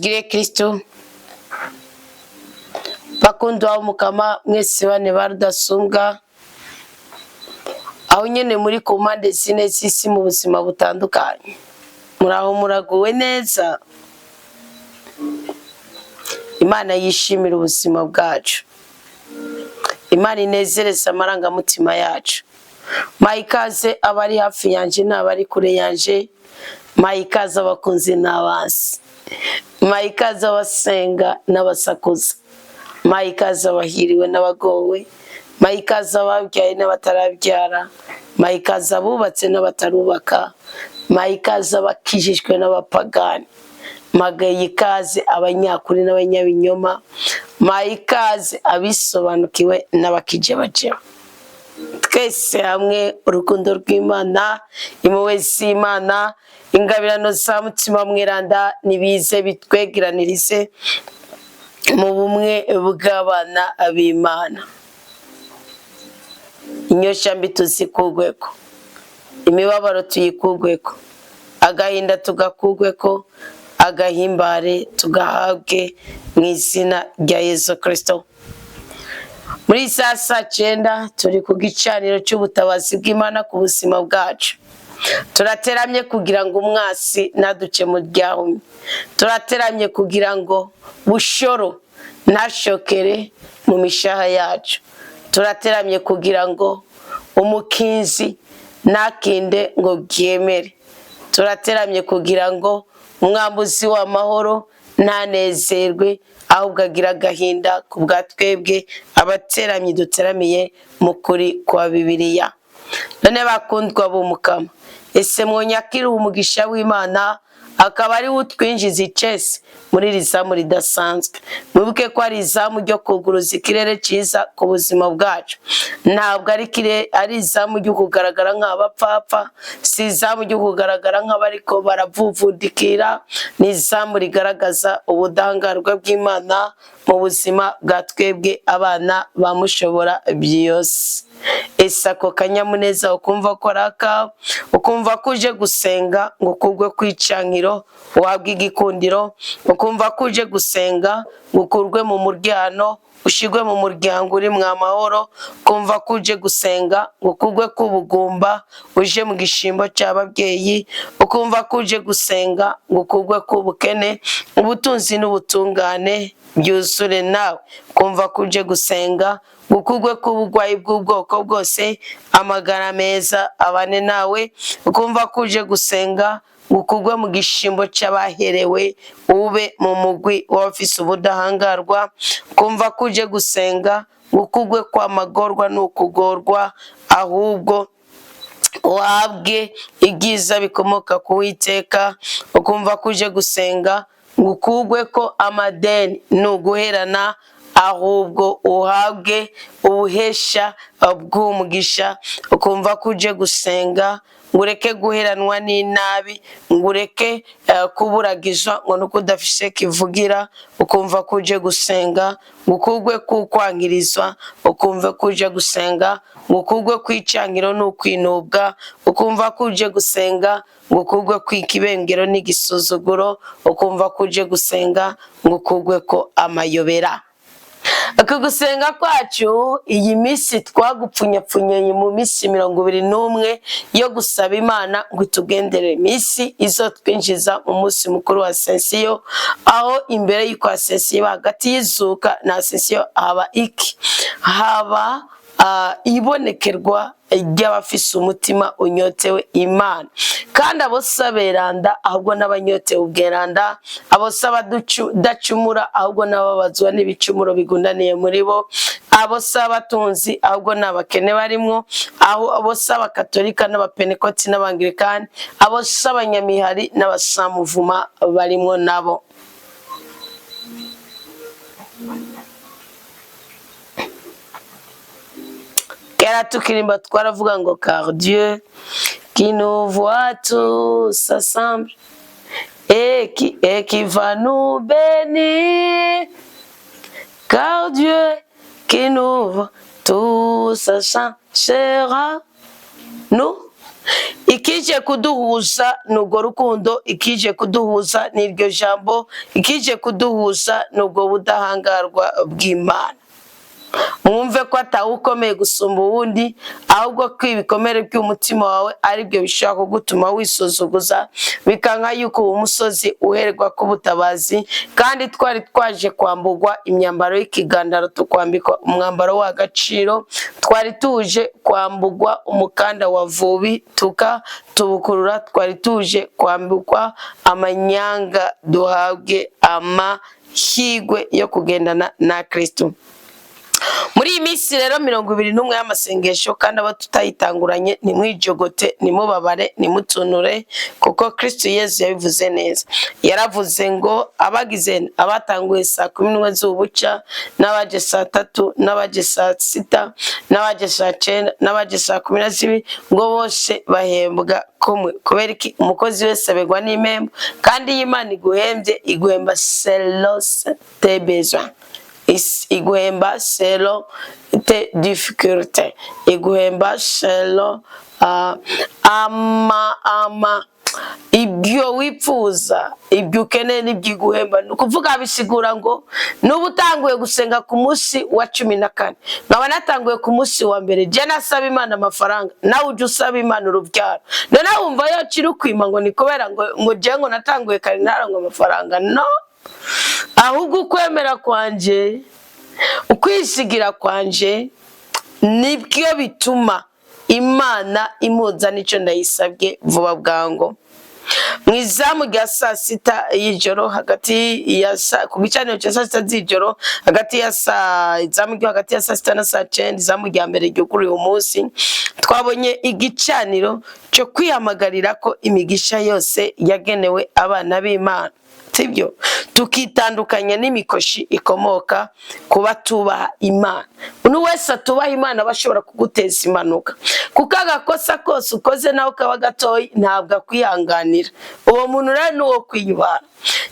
Yesu Kristo bakundwa umukama mwese bane barudasumbwa aho nyene muri ku mpande zine z'isi mu buzima butandukanye muraho muraguwe neza. Imana yishimira ubuzima bwacu, Imana inezereza amarangamutima yacu. Mayikaze abari hafi yanje n'abari kure yanje, mayikaze abakunzi n'abansi, mayikaze abasenga n'abasakuza, mayikaze abahiriwe n'abagowe, mayikaze ababyaye n'abatarabyara, mayikaze abubatse n'abatarubaka, mayikaze abakijijwe n'abapagani, mayikaze abanyakuri n'abanyabinyoma, mayikaze abisobanukiwe n'abakijebajeba. Twese hamwe urukundo rw'Imana, impuhwe z'Imana, ingabirano za mutima mweranda nibize bitwegeranirize mu bumwe bw'abana b'Imana. Inyosha mbi tuzikugweko, imibabaro tuyikugweko, agahinda tugakugweko, agahimbare tugahabwe mu izina rya Yesu Kristo. Muri saa 9 turi ku gicaniro cy'ubutabazi bw'Imana ku buzima bwacu. Turateramye kugira ngo umwasi naduce mu ryahumye. Turateramye kugira ngo bushoro nashokere mu mishaha yacu. Turateramye kugira ngo umukinzi nakinde ngo byemere. Turateramye kugira ngo umwambuzi w'amahoro ntanezerwe ahubwo agira agahinda ku bwa twebwe abateramye duteramiye mu kuri kwa Bibiliya. None bakundwa b'umukama, ese mwonyakira umugisha w'Imana akaba ari utwinjiza icese muri rizamu ridasanzwe. Mwibuke ko ari izamu ryo kuguruza ikirere cyiza ku buzima bwacu. Ntabwo ari izamu ryo kugaragara nk'abapfapfa, si izamu ryo kugaragara nk'abariko baravuvudikira, ni izamu rigaragaza ubudahangarwa bw'Imana mu buzima bwa twebwe abana bamushobora byose. Ese ako kanyamuneza ukumva ko raka, ukumva ko uje gusenga ngo kugwe kwicankiro uhabwe igikundiro, ukumva ko uje gusenga ngo ukurwe mu muryano ushigwe mu muryango uri mu amahoro, kumva ko uje gusenga ngo kugwe kubugumba uje mu gishimbo cy'ababyeyi, ukumva ko uje gusenga ngo kugwe kubukene ubutunzi n'ubutungane byuzure nawe, kumva ko uje gusenga ukugwe kubugwayi bw'ubwoko bwose amagara meza abane nawe, ukumva ko uje gusenga ukugwe mu gishimbo cy'abaherewe ube mu mugwi w'abafise ubudahangarwa, ukumva ko uje gusenga ukugwe kwa magorwa n'ukugorwa ahubwo uhabwe ibyiza bikomoka ku Uwiteka, ukumva ko uje gusenga ukugwe ko amadeni n'uguherana ahubwo uhabwe ubuhesha bw'umugisha, ukumva ko uje gusenga ngureke guheranwa n'inabi, ngureke kuburagizwa ngo nuko udafise kivugira, ukumva ko uje gusenga ngukugwe kukwangirizwa, ukumva ko uje gusenga ngukugwe kwicankiro n'ukwinubwa, ukumva ko uje gusenga ngukugwe kwikibengero n'igisuzuguro, ukumva ko uje gusenga ngukugwe ko amayobera. Ako gusenga kwacu iyi misi twagupfunyapfunyeye mu misi 21 yo gusaba Imana ngo tugendere misi izo twinjiza mu munsi mukuru wa Sensiyo, aho imbere y'uko Sensiyo hagati y'izuka na Sensiyo haba ibonekerwa ry'abafise umutima unyotewe Imana, kandi abose beranda ahubwo n'abanyotewe ubweranda, abose abadacumura ahubwo n'ababazwa n'ibicumuro bigundaniye muri bo, abose abatunzi ahubwo n'abakene barimwo, aho abose abakatolika n'abapenekoti n'abangirikani, abose abanyamihari n'abasamuvuma barimwo nabo. Kera tukirimba twaravuga ngo car Dieu qui nous voit tous ensemble et qui va nous bénir, car Dieu qui nous voit tous ensemble sera nous ikije kuduhuza n'ubwo rukundo, ikije kuduhuza n'iryo jambo, ikije kuduhuza n'ubwo budahangarwa bw'Imana. Mwumve ko atawukomeye gusumba uwundi, ahubwo ko ibikomere by'umutima wawe ari byo bishobora kugutuma wisuzuguza, bikanka yuko uwo musozi uherwa ku butabazi. Kandi twari twaje kwambugwa imyambaro y'ikigandaro, tukwambikwa umwambaro w'agaciro. Twari tuje kwambugwa umukanda wa vubi, tubukurura. Twari tuje kwambikwa amanyanga, duhabwe amahirwe yo kugendana na Kristo. Muri iyi minsi rero 21 y'amasengesho, kandi aba tutayitanguranye, nimwijogote, nimubabare, nimutunure, kuko Kristo Yesu yabivuze neza. Yaravuze ngo abatanguye saa 11 z'ubuca, n'abaje saa 3, n'abaje saa 6, n'abaje saa 9, n'abaje saa 12, ngo bose bahembwa kumwe. Kubera iki? Umukozi wese abegwa n'impembo, kandi iyo Imana iguhembye, iguhemba selon tes besoins. Iguhemba selon tes difficultés, iguhemba selon ibyo wipfuza, ibyo ukeneye n'ibyo iguhemba. Ni ukuvuga bisigura ngo n'ubu utanguye gusenga ku munsi wa 14, nkaba natanguye ku munsi wa mbere, je nasaba Imana amafaranga, nawe uje usaba Imana urubyaro. None wumva yo kiri kwima ngo ni kubera ngo je ngo natanguye kare ntarangwa amafaranga? No, ahubwo ukwemera kwanje, ukwisigira kwanje, nibyo bituma Imana imuza n'icyo ndayisabye vuba bwango. Mwizamu rya saa 6 y'ijoro, hagati ya ku gicaniro cya saa 6 z'ijoro, hagati ya izamu ryo hagati ya saa 6 na saa 9, izamu rya mbere ryo kuri uyu munsi, twabonye igicaniro cyo kwihamagarira ko imigisha yose yagenewe abana b'Imana. Sibyo, tukitandukanya n'imikoshi ikomoka kuba tubaha Imana. Umuntu wese tubaha Imana bashobora kuguteza impanuka, kuko agakosa kose ukoze nawe kaba gatoyi ntabwo akwihanganira. Uwo muntu rero ni uwo kwiyubara.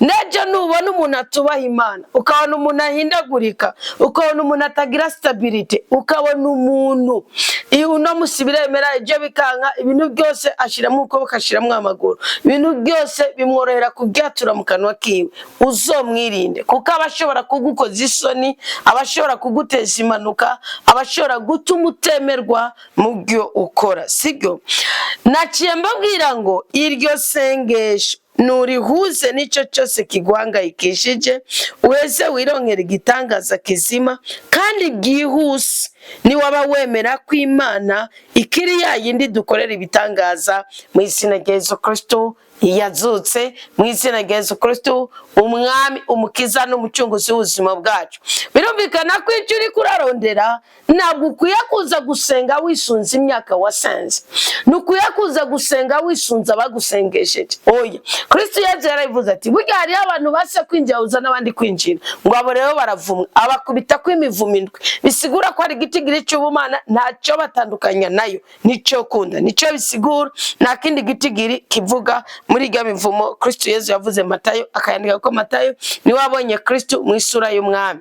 Nejo nubona umuntu atubaha Imana, ukabona umuntu ahindagurika, ukabona umuntu atagira stability, ukabona umuntu uno musibire emera ibyo bikanka, ibintu byose ashiramo ukuboko, ashiramo amaguru, ibintu byose bimworohera kubyatura mu kanwa kiwe, uzomwirinde, kuko abashobora kugukoza isoni, abashobora kuguteza impanuka, abashobora gutuma utemerwa mu byo ukora. Sibyo, naciye mbabwira ngo iryo sengesho nurihuze n'icyo cyose kiguhangayikishije, uheze wironkera igitangaza kizima kandi bwihuse. Niwaba wemera ko Imana ikiri ya yindi dukorera ibitangaza, mu izina rya Yesu Kristo yazutse, mu izina rya Yesu Kristo, umwami, umukiza n'umucunguzi w'ubuzima bwacu. Birumvikana ko icyo uri kurarondera ntabwo ukwiye kuza gusenga wisunze imyaka wasenze, nukwiye kuza gusenga wisunze abagusengesheje. Oya, Kristo Yesu yarabivuze ati, burya hariho abantu base kwinjira uza n'abandi kwinjira, ngo abo rero baravumwa, abakubita ko imivumo indwi. Bisigura ko hari igitigiri cy'ubumana ntacyo batandukanya nayo, nicyo kunda, nicyo bisigura. Nta kindi gitigiri kivuga muri iryo mivumo Kristo Yesu yavuze. Matayo akayandika ko Matayo niwe wabonye Kristo mu isura y'umwami.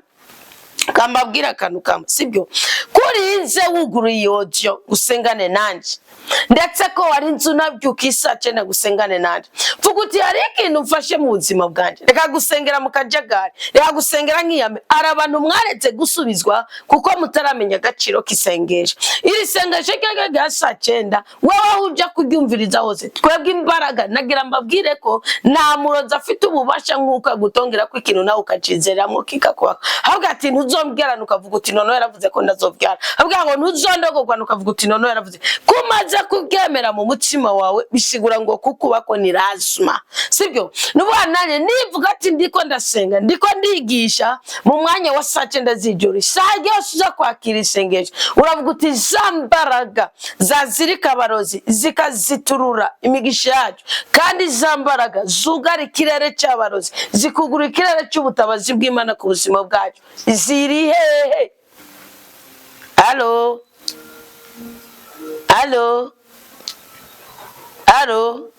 Kambabwira akantu kamwe, sibyo, kurinze wuguruye audio usengane nanje, ndetse ko wari nzu nabyuka isaa 9 gusengane nanje, vuga uti hari ikintu mfashe mu buzima bwanje, reka gusengera mu kajagari, reka gusengera nk'iyame. Ari abantu mwaretse gusubizwa kuko mutaramenya agaciro k'isengesho. Iri sengesho rya saa 9 wowe ujya kuryumviriza hose, twebwe imbaraga, nagira mbabwire ko nta murozi afite ububasha nk'uko agutongera ko ikintu nawe ukacizeramo kikakwaka. Ahubwo ati ntuzombwirana ukavuga uti noneho yaravuze ko ndazobyara, ahubwo ngo ntuzondogorwana ukavuga uti noneho yaravuze. Kumaze kubyemera mu mutima wawe, bisigura ngo kukubako ni lazima. Sibyo, nubwananye nivuga ati ndiko ndasenga, ndiko ndigisha mu mwanya wa saa 9 z'ijoro, saa yose uza kwakira isengesho, uravuga uti zambaraga zazirika abarozi zikaziturura imigisha yacu, kandi zambaraga zugara ikirere cy'abarozi zikugura ikirere cy'ubutabazi bw'Imana ku buzima bwacu. Ziri hehe? Halo, halo, halo.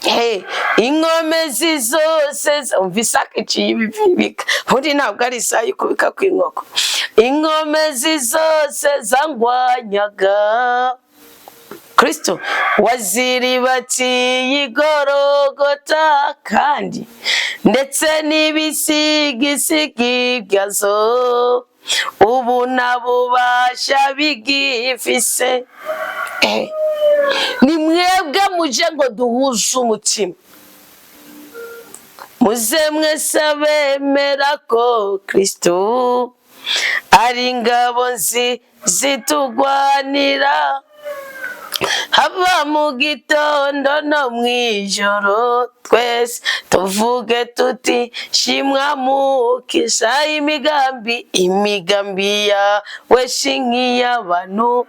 Hey, inkomezi zose umvisa kiciye ibibika, undi ntabwo ari isaha y'ukubika kw'inkoko. Inkomezi zose zangwanyaga Kristo waziribaciye igorogota kandi ndetse n'ibisigisigi byazo ubu nta bubasha bigifise. Ni mwebwe muje ngo duhuze umutima, muze mwese abemera ko Kristo ari ingabo zitugwanira, haba mu gitondo no mwijoro twese tuvuge tuti shimwa mukisha imigambi yawe si nk'iy'abantu,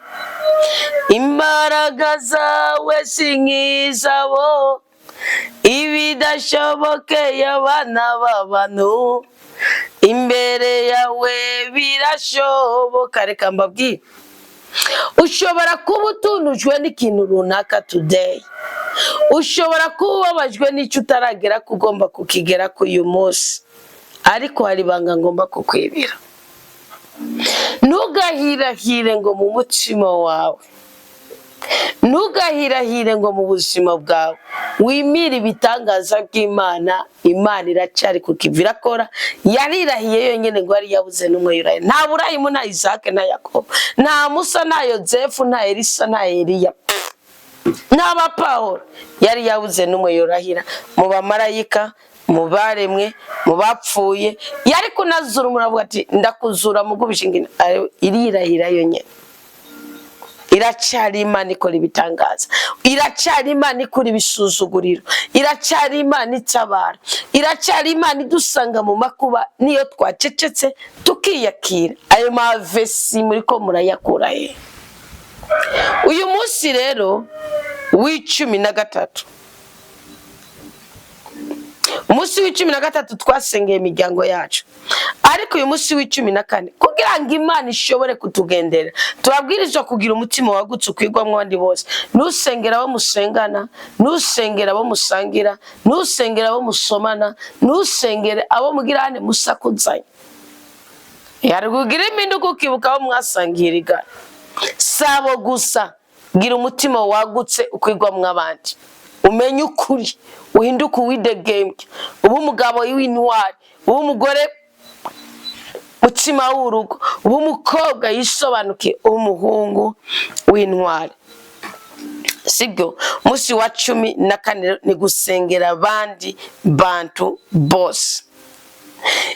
imbaraga zawe si nk'izabo, ibidashobokeye abana b'abantu imbere yawe birashoboka. Reka mbabwire, ushobora kuba utunujwe n'ikintu runaka today, ushobora kuba ubabajwe n'icyo utaragera ko ugomba kukigera ku uyu munsi, ariko hari ibanga ngomba kukwibira. Ntugahirahire ngo mu mutima wawe, ntugahirahire ngo mu buzima bwawe wimire ibitangaza by'Imana. Imana iracyari kukiva irakora. Yarirahiye yonyine ngo yari yabuze n'umwe yuraye. Nta Burayimu, nta Isake, nta Yakobo, nta Musa, nta Yozefu, nta Elisa, nta Eliya, nta Pawulo. Yari yabuze n'umwe yurahira mu bamarayika, mu baremwe, mu bapfuye. Yari kunazura umuntu avuga ati ndakuzura mu gubishingina. Irirahira yonyine. Iracyari Imana ikora ibitangaza, iracyari Imana ikora ibisuzuguriro, iracyari Imana itabara, iracyari Imana idusanga mu makuba niyo twacecetse tukiyakira. Ayo mavesi muri ko murayakura he? Uyu munsi rero w'13, umunsi w'13 twasengeye imiryango yacu, ariko uyu munsi w'14 kugira ngo Imana ishobore kutugendera turabwirizwa kugira umutima wagutse ukwigwamwo abandi bose. Nusengera abo musengana, nusengera abo musangira, nusengera abo musomana, nusengere abo mugirane musakuzanye. Yarugira impinduka ukibuka abo mwasangiriga. Sabo gusa, gira umutima wagutse ukwigwamwo abandi, umenye ukuri, uhinduke uwidegembye, ubu umugabo w'intwari, ubu umugore mutima w'urugo, ubu umukobwa yisobanuke, umuhungu w'intwari. Sibyo, umunsi wa 14 ni gusengera abandi bantu bose.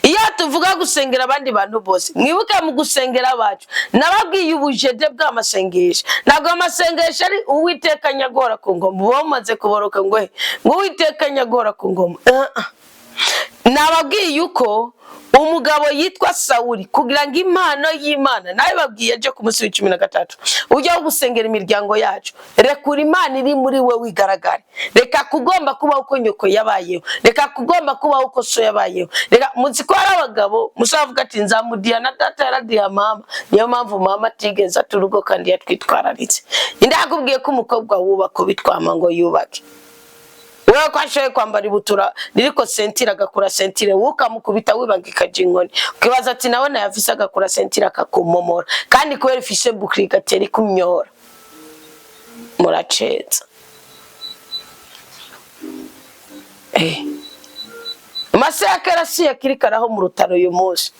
Iyo tuvuga gusengera abandi bantu bose, mwibuke mu gusengera abacu nababwiye ubujede bw'amasengesho. Ntabwo amasengesho ari Uwiteka nyagora ku ngoma, bamaze kuboroka ngo Uwiteka nyagora ku ngoma. Nababwiye uko umugabo yitwa Sawuli kugira ngo impano y'Imana, nawe babwiye aje ku munsi w'13 ujya gusengera imiryango yacu. Rekura Imana iri muri we wigaragare. Reka kugomba kuba uko nyoko yabayeho, reka kugomba kuba uko so yabayeho. Reka muziko ari abagabo musavuga ati nzamudiya na data yaradiya mama, niyo mpamvu mama atigeze aturugo kandi yatwitwararitse. Indakubwiye ko umukobwa wubaka bitwama ngo yubake. Wewe kwashoye kwambara ibutura ririko sentire agakura sentire, ukamukubita wibagika jinkoni, ukibaza ati nawe yafise agakura sentire akakumomora, kandi kubera ifise bukri gateri kumyora. Muraceza. Mase yakarasi yakirikaraho mu rutaro uyu munsi.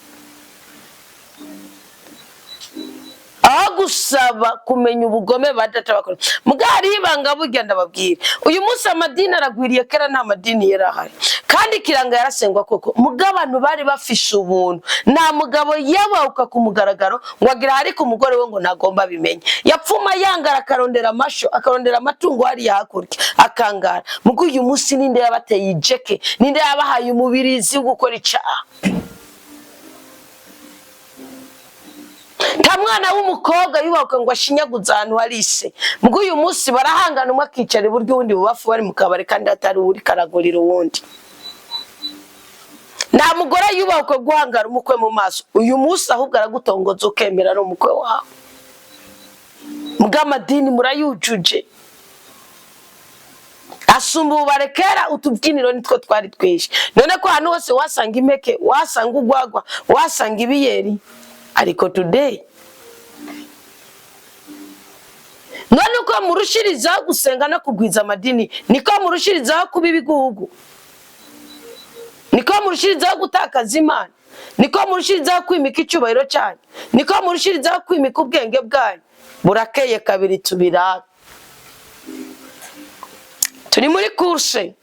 Aho gusaba kumenya ubugome badata bakora. Mugari ibanga burya ndababwira. Uyu munsi amadini aragwiriye, kera nta madini yarahari. Kandi kiranga yarasengwa koko. Mugabantu bari bafishe ubuntu. Nta mugabo yabauka ku mugaragaro ngo agira hari ku mugore we ngo ntagomba bimenye. Yapfuma yangara akarondera amasho, akarondera amatungo hari yahakurya, akangara. Mugo uyu munsi ninde yabateye ijeke, ninde yabahaye umubirizi wo gukora icyaha. Ta mwana w'umukobwa yubahuka ngo ashinyaguza ahantu harise. Mugo uyu munsi barahangana umwe akicara iburyo uwundi bubafu bari mu kabare kandi atari uri karagurira uwundi. Nta mugore yubahuka guhangara umukwe mu maso. Uyu munsi ahubwo aragutongoza ukemera no umukwe wawe. Mugamadini murayujuje. Asumba ubarekera utubyiniro nitwo twari twishe. None ko hano hose wasanga impeke, wasanga ugwagwa, wasanga ibiyeri. Ariko today none uko murushirizaho gusenga no kugwiza amadini niko murushirizaho kuba ibigugu, niko murushirizaho gutakaza Imana, niko murushirizaho kwimika icyubahiro cyanyu, niko murushirizaho kwimika ubwenge bwanyu. Burakeye kabiri tubirabe. Turi muri course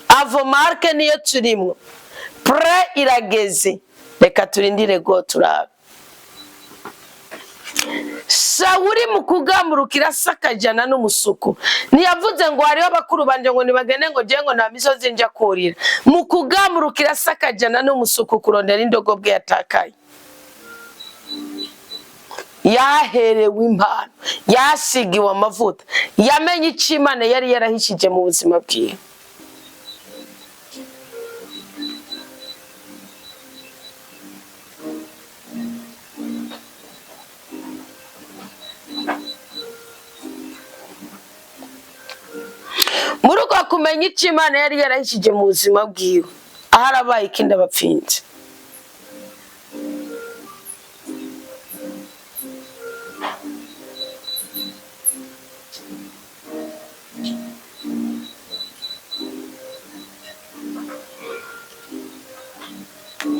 avomarke niyo turimo, pre irageze, reka turindire go turabe. Sawuli mu kugamurukira sakajana n'umusuku ntiyavuze ngo hariho abakuru banje ngo nibagende ngo je ngo nta misozi nja kurira. Mu kugamurukira sakajana n'umusuku kurondera indogobwe yatakaye, yaherewe impano, yasigiwe amavuta, yamenye icyo Imana yari yarahishije mu buzima bwiwe. Muri uko kumenya icyo Imana yari yarahishije mu buzima bwiwe, aharabaye ikindi abapfinze.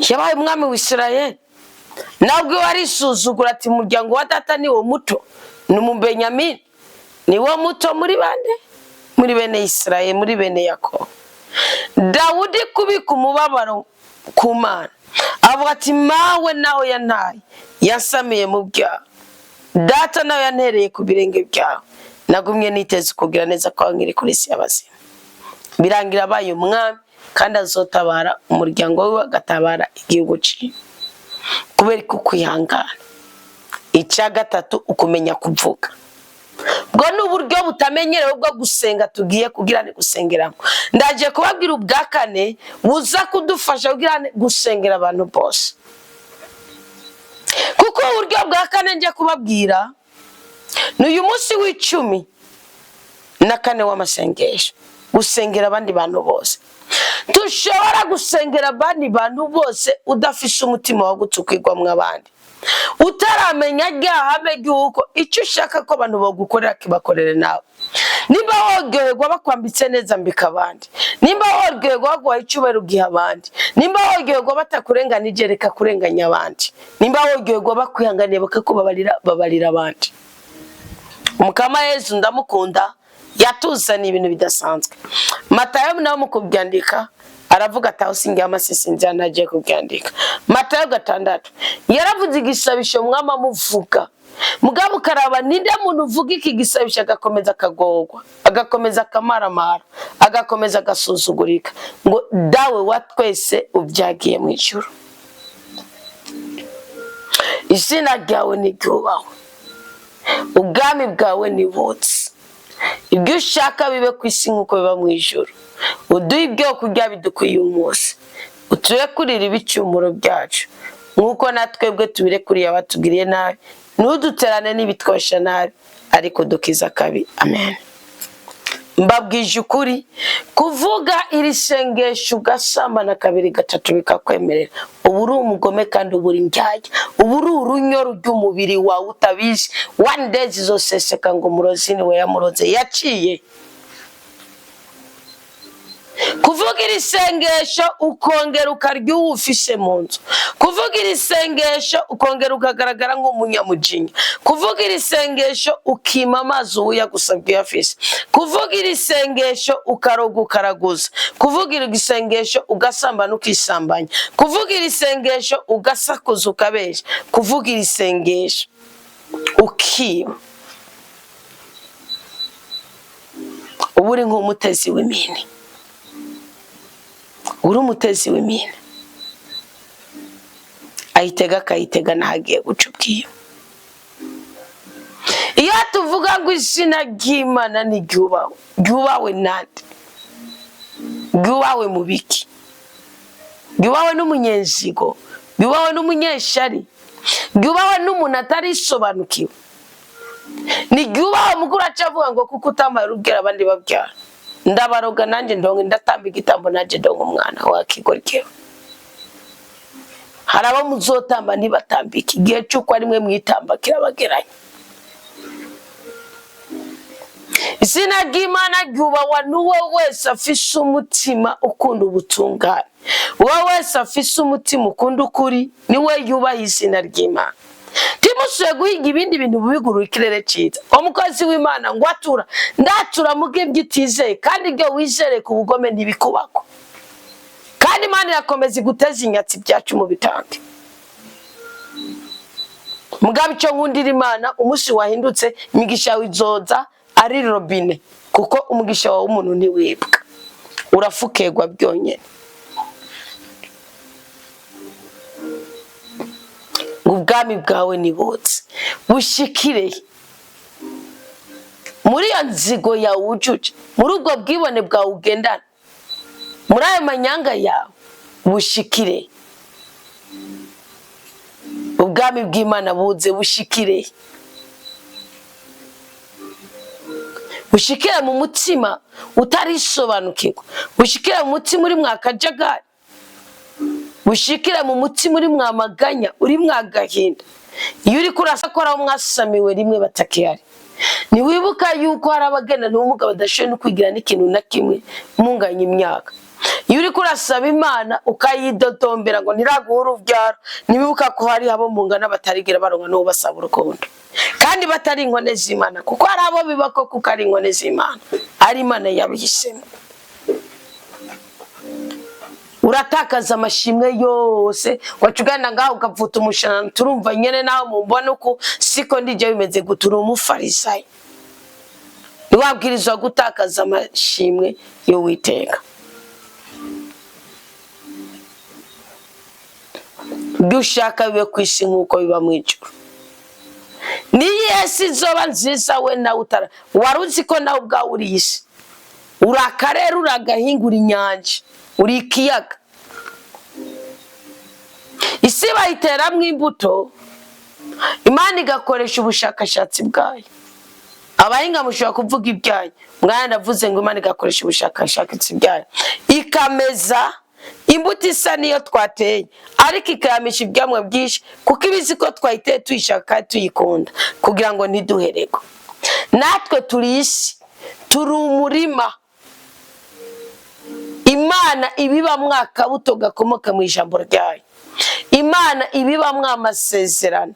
Yabaye umwami w'Isirayeli, nabwo warisuzugura ati umuryango wa data ni wo muto, ni umubenyamini, ni wo muto muri bande, muri bene Isirayeli, muri bene Yakobo. Dawudi kubika umubabaro ku Mana avuga ati mawe nawe yantaye, yasamiye mu byaha, data nawe yantereye ku birenge byawe, nagumye niteze kugira neza kwawe nkiri kuri isi y'abazima. Birangira abaye umwami kandi azotabara umuryango we, agatabara igihugu cye kubera kwihangana. Icya gatatu ukumenya kuvuga. Bwo n'uburyo butamenyerewe bwo gusenga tugiye kugira ni gusengeramo. Ndaje kubabwira ubwa kane buza kudufasha kugira gusengera abantu bose, kuko uburyo bwa kane nje kubabwira n'uyu munsi w'14 w'amasengesho, gusengera abandi bantu bose. Tushobora gusengera abandi bantu bose udafise umutima wo gutsukirwamwe abandi, utaramenya ryahame ry'uko icyo ushaka ko abantu bagukorera kibakorere nawe. Nimba woryoherwa bakwambitse neza mbika abandi, nimba woryoherwa baguha icyubahiro ugiha abandi, nimba woryoherwa batakurenganije reka kurenganya abandi, nimba woryoherwa bakwihanganiye bakakubabarira babarira abandi. Umukama Yesu ndamukunda, yatuzaniye ibintu bidasanzwe. Matayo nawe mu kubyandika aravuga ati aho singiye amasisi njyana agiye kubyandika. Matayo 6 yaravuze igisabisho mwama amuvuga, mugabo karaba ninde muntu uvuga iki gisabisho agakomeza akagorwa, agakomeza akamaramara, agakomeza agasuzugurika, ngo dawe wa twese ubyagiye mu ijuru, izina ryawe niryubahwe, ubwami bwawe nibutse, ibyo ushaka bibe ku isi nk'uko biba mu ijuru. Uduhe ibyo kurya bidukwiye umunsi, uturekurire ibicumuro byacu nk'uko natwebwe tubirekuriye abatugiriye nabi, ntuduterane n'ibitwosha nabi, ariko dukiza kabi. Amen. Mbabwije ukuri, kuvuga iri sengesho ugasambana 2 3 bikakwemerera, ubu uri umugome kandi ubu uri indyarya, ubu uri urunyoro ry'umubiri wawe utabizi. One day zizoseseka ngo umurozi ni we yamuroze yaciye. Kuvuga iri sengesho ukongera ukarya uwufise mu nzu, kuvuga iri sengesho ukongera ukagaragara nk'umunyamujinya, kuvuga iri sengesho ukima amazi uyagusabye uyafise, kuvuga iri sengesho ukaroga ukaraguza, kuvuga iri sengesho ugasambana ukisambanya, kuvuga iri sengesho ugasakuza ukabesha, kuvuga iri sengesho ukiba, ubu uri nk'umutezi w'imini, uri umutezi w'imini, ayitega akayitega nahagiye guca ubwiyo. Iyo tuvuga ngo izina ry'Imana ni ryubawe, ryubawe nande? Ryubawe mu biki? Ryubawe n'umunyenzigo, ryubawe n'umunyeshari, ryubawe n'umuntu atarisobanukiwe, ni ryubawe mukuru acavuga ngo kuko utamara ubwira abandi babyara, ndabaroga nanjye ndongo ndatamba igitambo nanjye ndongo umwana wakigoryewe. Haraba muzotamba nibatambika igihe cyuko ari mwe mwitamba kirabageranye. izina ry'Imana ryubahwa n'uwo wese afise umutima ukunda ubutungane. Uwo wese afise umutima ukunda ukuri niwe yubaha izina ry'Imana. Timusuye guhiga ibindi bintu bibigurura ikirere cyiza. Umukozi w'Imana ngo ndatura muge byitizeye kandi ibyo wizere ku bugome ntibikubako. Kandi Imana irakomeza iguteza inyatsi byacu mu bitange. Mugabe icyo nkundira Imana, umunsi wahindutse imigisha wizoza ari robine, kuko umugisha wawe umuntu ntiwibwa, urafukegwa byonyine. Ubwami bwawe nibutse bushikire muri iyo nzigo yawe ujuje, muri ubwo bwibone bwawe ugendana, muri ayo manyanga yawe bushikire. Ubwami bw'Imana buze bushikire, bushikire mu mutima utarisobanukirwa, bushikire mu mutima uri mwakajagari, bushikire mu mutima uri mwamaganya, uri mwagahinda. Iyo uri kurasakora aho mwasamiwe rimwe batakihari, ntiwibuka yuko hari abagenda n'ubumuga badashoboye no kwigira n'ikintu na kimwe munganya imyaka. Iyo uri kurasaba Imana ukayidodombera ngo ntiraguhe urubyaro, ntiwibuka ko hari abo mungana batarigira baronka n'uwo basaba urukundo, kandi batari inkone z'Imana, kuko hari abo bibako kuko ari inkone z'Imana, ari Imana yabihisemo. Uratakaza amashimwe yose, wacugana ngaho ukavuta umushana. Turumva nyene naho mumbona uko siko ndije bimeze gutura umufarisayo. Niwabwirizwa gutakaza amashimwe yo witeka. Dushaka bibe kwisi nkuko biba mu ijuru. Ni Yesu izoba nziza we na utara. Waruzi ko nawe ubwawe uri isi. Urakarera, uragahingura inyanja, uri ikiyaga. Isi bayiteramwo imbuto, Imana igakoresha ubushakashatsi bwayo. Abahinga mushobora kuvuga ibyayo, mwana ndavuze ngo Imana igakoresha ubushakashatsi bwayo, ikameza imbuto isa niyo twateye, ariko ikayamisha ibyamwa byinshi, kuko ibizi ko twayiteye tuyishaka tuyikunda, kugira ngo ntiduherego. Natwe turi isi, turi umurima Imana ibibamwo akabuto gakomoka mu ijambo ryayo. Imana ibibamwo amasezerano,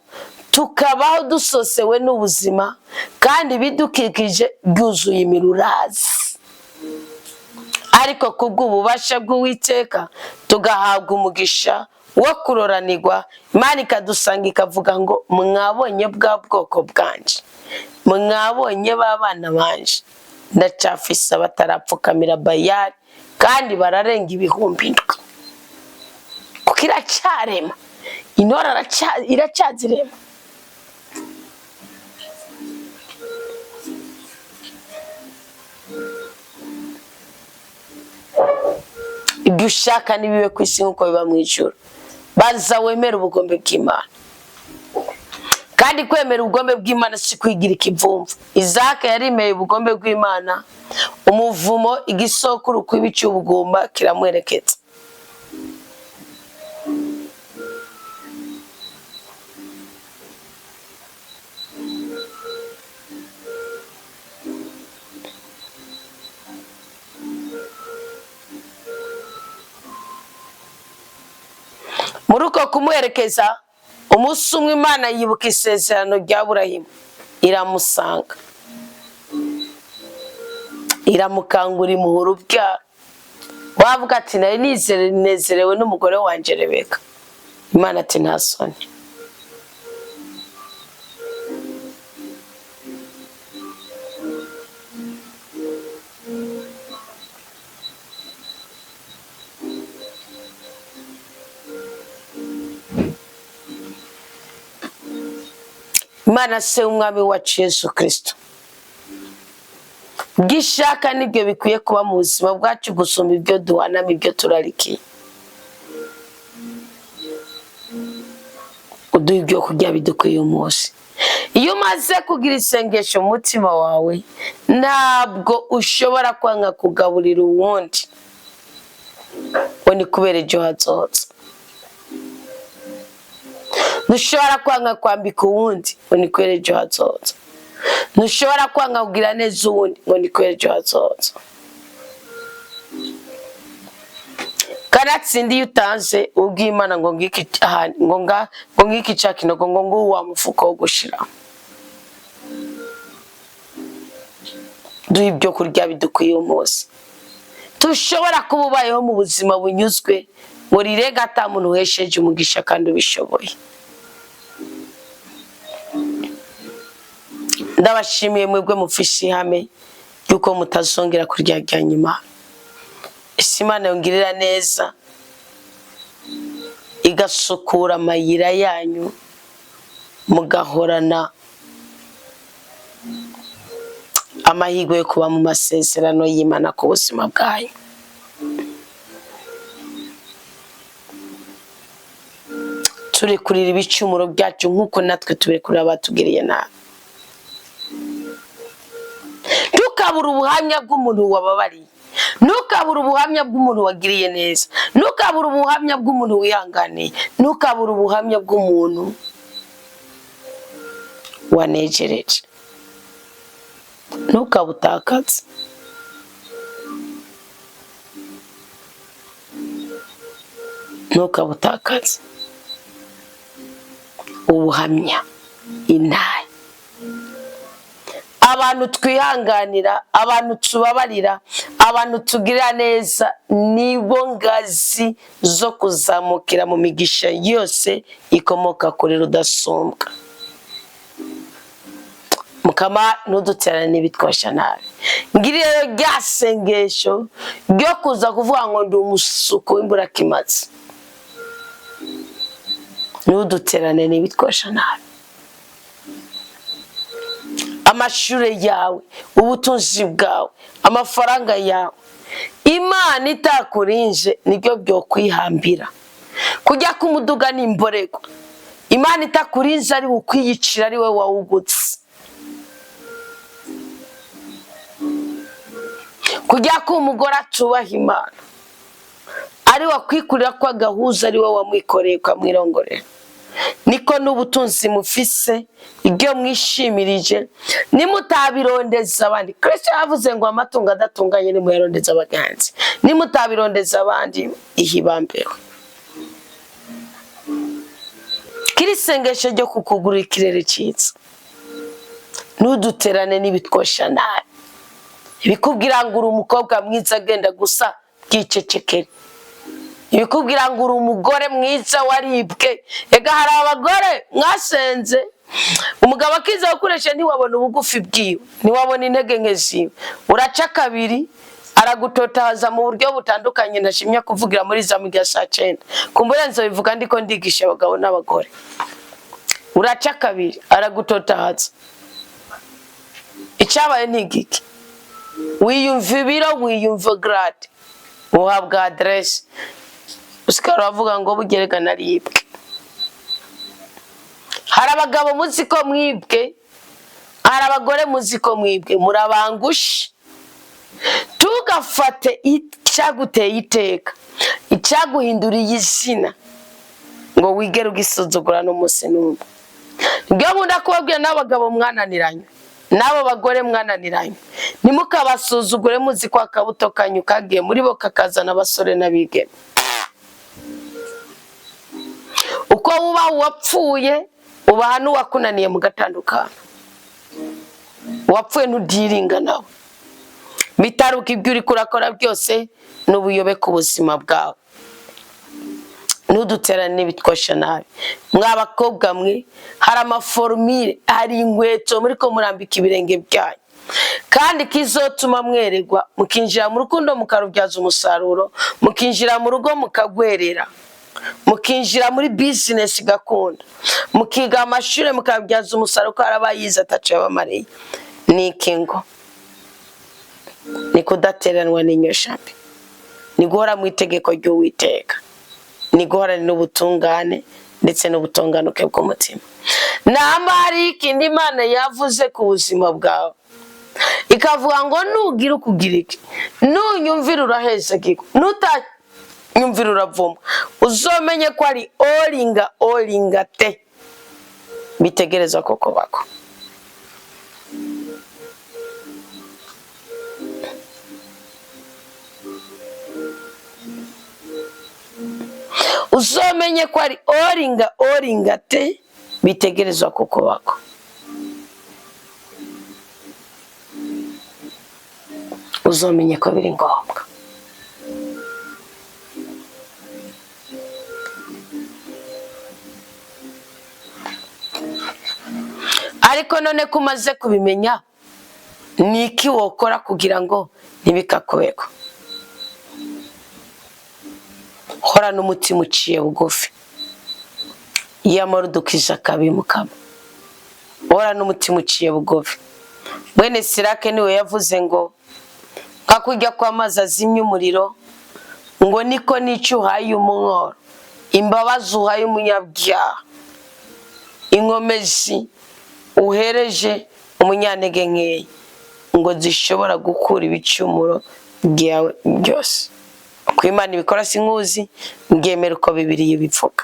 tukabaho dusosewe n'ubuzima, kandi bidukikije byuzuye imirurazi. Ariko kubw'ububasha bw'Uwiteka tugahabwa umugisha wo kuroranirwa, Imana ikadusanga ikavuga ngo mwabonye bwa bwoko bwanje, mwabonye babana banje, ndacafisa batarapfukamira Bayali, kandi bararenga ibihumbi ndwi. Kuko iracyarema, Intore iracyazirema. Ibyo ushaka nibibe ku isi nkuko biba mu ijuru. Baza wemera ubugombe bw'Imana, kandi kwemera ubugombe bw'Imana si kwigira ikivumvu. Isaka yarimeye ubugombe bw'Imana, umuvumo igisokuru kw'ibici ubugumba kiramwerekeza. Muri uko kumuherekeza, umunsi umwe Imana yibuka isezerano rya Aburahamu, iramusanga, iramukangura imuha urubyaro. Wavuga ati nari nezerewe n'umugore wanje Rebeka. Imana ati nta soni. Imana se umwami wacu Yesu Kristo, gishaka nibyo bikwiye kuba mu buzima bwacu gusumba ibyo duhanamo, ibyo turarikiye. Uduha ibyo kurya bidukwiye umunsi. Iyo umaze kugira isengesho mu mutima wawe, ntabwo ushobora kwanga kugaburira uwundi ngo ni kubera ejo hazoza. Ntushobora kwanga kwambika uwundi ngo ni kubera ejo hazoza. ntushobora kwanga kugira neza uwundi ngo niko ejo hazoza. Karatsinda iyo utanze ubw'Imana ngo ngiki ngo ngiki cakinogo ngo wa mufuko wo gushira. Duha ibyo kurya bidukwiye umunsi. Tushobora kuba ubayeho mu buzima bunyuzwe ngo rirega ata muntu uhesheje umugisha kandi ubishoboye. Ndabashimiye mwebwe mufise ihame yuko mutazongera kuryaganya Imana. Imana yongirira neza igasukura amayira yanyu mugahorana amahirwe yo kuba mu masezerano y'Imana ku buzima bwanyu. Turekurira ibicumuro byacu nk'uko natwe turekurira abatugiriye nabi. Ntukabura ubuhamya bw'umuntu wababariye, ntukabura ubuhamya bw'umuntu wagiriye neza, ntukabura ubuhamya bw'umuntu wihanganiye, ntukabura ubuhamya bw'umuntu wanejereje. Ntukabutakaze. Ntukabutakaze. Ubuhamya, intahe. Abantu twihanganira, abantu tubabarira, abantu tugira neza nibo ngazi zo kuzamukira mu migisha yose ikomoka kuri Rudasumbwa. Mukama ntuduterane n'ibitwasha nabi. Ngirire rya sengesho ryo kuza kuvuga ngo ndi umusuko w'imburakimazi. Ntuduterane n'ibitwasha nabi. Amashure yawe, ubutunzi bwawe, amafaranga yawe, Imana itakurinje nibyo byo kwihambira. Kujya kumuduga n'imborego. Imana itakurinze ari ukwiyicira ari we wawugutse. Kujya ko umugore atubaha Imana ari wakwikurira kwa gahuza ari we wamwikoreye kwa mwirongorera. Niko n'ubutunzi mufise ibyo mwishimirije nimutabirondeza abandi. Kristo yavuze ngo amatungo adatunganye nimuyarondeza abaganzi, nimutabirondeza abandi ihibambeho. Kiri sengesho ryo kukugura ikirere cyiza. Ntuduterane n'ibitwosha nabi. Ibikubwira ngo uri umukobwa mwiza agenda gusa bwicecekere. Ibikubwira ngo uri umugore mwiza waribwe. Ega hari abagore mwasenze umugabo akiza gukoresha ntiwabona ubugufi bwiwe, ntiwabona intege nke ziwe. Uraca kabiri aragutotaza mu buryo butandukanye nashimye kuvugira muri Zaburi ya 9. Kumbure nzobivuga ndiko ndigisha abagabo n'abagore. Uraca kabiri aragutotaza. Icyabaye ntigiki. Wiyumva ibiro, wiyumva grade. Uhabwa adresse. Usikara wavuga ngo bugerega naribwe. Hari abagabo muzi ko mwibwe, hari abagore muzi ko mwibwe, murabangushe. Tugafate icyaguteye iteka, icyaguhinduriye izina ngo wigere ugisuzugura n'umunsi n'umwe. Nibyo nkunda kubabwira n'abagabo mwananiranye, n'abo bagore mwananiranye. Nimukabasuzugure muzi ko akabuto kanyu kagiye muri bo kakazana abasore n'abigeme. Uko uba wapfuye ubaha n'uwakunaniye mu gatandukana. Wapfuye ntudiringa nawe. Bitaruka ibyo uri kurakora byose n'ubuyobe ku buzima bwawe. Ntuduterane n'ibitwosha nabi. Mwabakobwa mwe hari amaformire, hari inkweto muri ko murambika ibirenge byanyu. Kandi kizotuma mweregwa mukinjira mu rukundo mukarubyaza umusaruro, mukinjira mu rugo mukagwerera. Mukinjira muri business gakunda, mukiga amashure mukabyaza umusaruro ko arabayiza atacu yabamariye. Niki ngo niko dateranwa n'inyoshambi, ni guhora mu itegeko ry'Uwiteka, ni guhora n'ubutungane ndetse n'ubutonganuke bw'umutima. Namba hari ikindi Imana yavuze ku buzima bwawe ikavuga ngo nugira ukugira iki, nunyumvira urahezagirwa, nyumvira uravuma, uzomenye ko ari olinga te bitegereza koko bako. uzomenye ko ari oringa te bitegerezwa kukubako. Uzomenye ko biri ngombwa. Ariko none kumaze kubimenya, niki wokora kugira ngo ntibikakubeko? Hora n'umutima uciye bugufi, iyamara udukije akabi mukama. Hora n'umutima uciye bugufi. Mwene Sirake niwe yavuze ngo kakujya kw'amazi azimya umuriro, ngo niko n'icyo uhaye umunkoro, imbabazi uhaye umunyabyaha, inkomezi uhereje umunyantege nkeya, ngo zishobora gukura ibicumuro byawe byose. Uko Imana ibikora sinkuzi, ngemera uko Bibiliya ibivuga.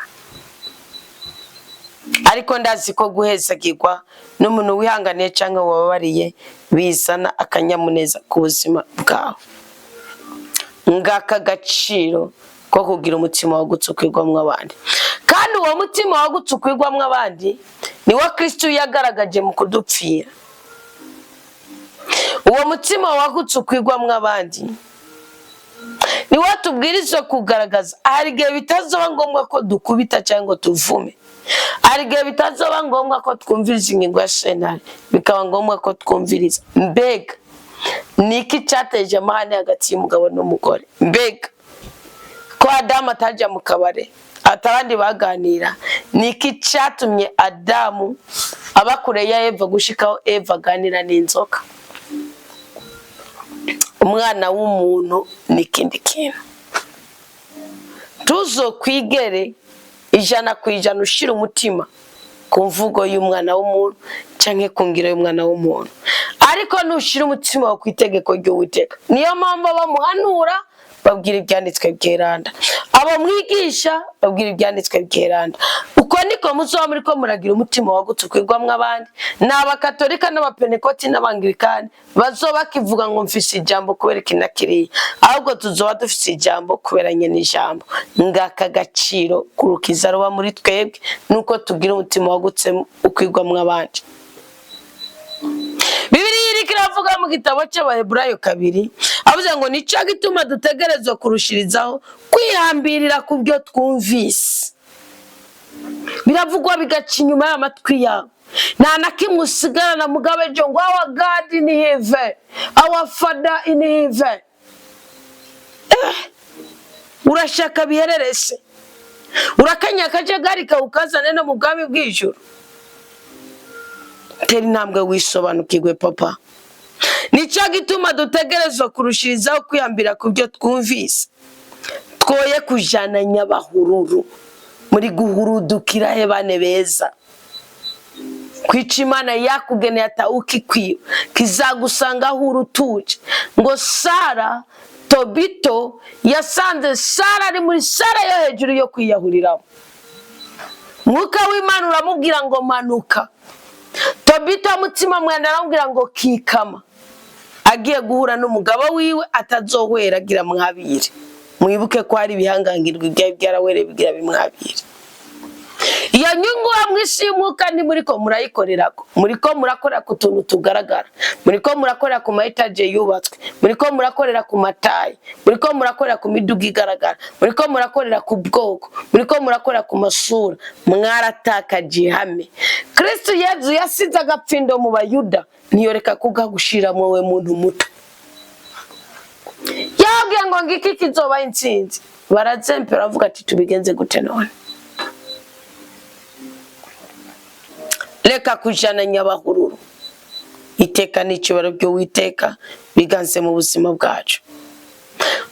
Ariko ndazi ko guhezagirwa n'umuntu wihanganiye cyangwa wababariye bizana akanyamuneza ku buzima bwawe. Ngaka gaciro ko kugira umutima wagutse ukwigwamwo abandi. Kandi uwo mutima wagutse ukwigwamwo abandi ni wo Kristo yagaragaje mu kudupfira. Uwo mutima wagutse ukwigwamwo abandi ni wo tubwirizwa kugaragaza. Hari igihe bitazoba ngombwa ko dukubita cyangwa tuvume. Hari igihe bitazoba ngombwa ko twumviriza ingingo ya sentare, bikaba ngombwa ko twumviriza. Mbega niki cyateje amahane hagati y'umugabo n'umugore? Mbega ko Adamu atajya mu kabare, atabandi baganira? Niki cyatumye Adamu aba kure ya Eva gushikaho Eva aganira n'inzoka? Umwana w'umuntu n'ikindi kintu. Tuzokwigere 100% ushira umutima ku mvugo y'umwana w'umuntu canke ku ngiro y'umwana w'umuntu, ariko nushira umutima wo kwitegeko ry'Uwiteka. Niyo mpamvu bamuhanura babwira ibyanditswe byeranda, abo mwigisha babwira ibyanditswe byeranda. Uko niko muzoba muri ko muragira umutima wagutse ukwigwamwo abandi. N'abakatolika n'abapentekoti n'abangirikani bazoba kivuga ngo mfise ijambo kubera kinakiriye, ahubwo tuzoba dufise ijambo kubera nyene ijambo. Ngaka gaciro kurukiza ruba muri twebwe nuko tugira umutima wagutse ukwigwamwo abandi. Bibiliya iriko iravuga mu gitabo cy'Abaheburayo 2 avuze ngo nico gituma dutegerezwa kurushirizaho kwihambirira ku byo twumvise. Biravugwa bigaca inyuma y'amatwi yawe. Nta na kimwe usigarana mugabe jo ngo our God in heaven, our Father in heaven. Urashaka bihererese, urakanya akajagari kawukazane no mu bwami bw'ijuru. Teri intambwe wisobanukirwe papa. Nico gituma dutegerezwa kurushirizaho kwihambira ku byo twumvise, twoye kujana nyabahururu muri guhurudukira hebane beza. Kwica Imana yakugeneye atawukikwiba kizagusanga aho urutuje. Ngo Sara Tobito yasanze Sara ari muri Sara yo hejuru yo kwiyahuriramo. Mwuka w'Imana uramubwira ngo manuka. Tobito mutima mwana aramubwira ngo kikama. Agiye guhura n'umugabo wiwe atazohwera agira mwabire. Mwibuke ko hari bihangangirwa byarawereye bigira bimwabire. Iyo nyungu amwisi y'umwuka ni muriko murayikorerako. Muriko murakorera ku tuntu tugaragara. Muriko murakorera ku maetaje yubatswe. Muriko murakorera ku matayi. Muriko murakorera ku miduga igaragara. Muriko murakorera ku bwoko. Muriko murakorera ku masura. Mwaratakaje ihame. Kristo Yesu yasize agapfindo mu Bayuda, ntiyoreka kugagushira mwowe muntu muto. Yabwiye ngo ngiki kizoba intsinzi. Barazempera avuga ati tubigenze gute none? Leka kujana nyabahururu. Iteka n'ikibaro by'Uwiteka biganze mu buzima bwacu.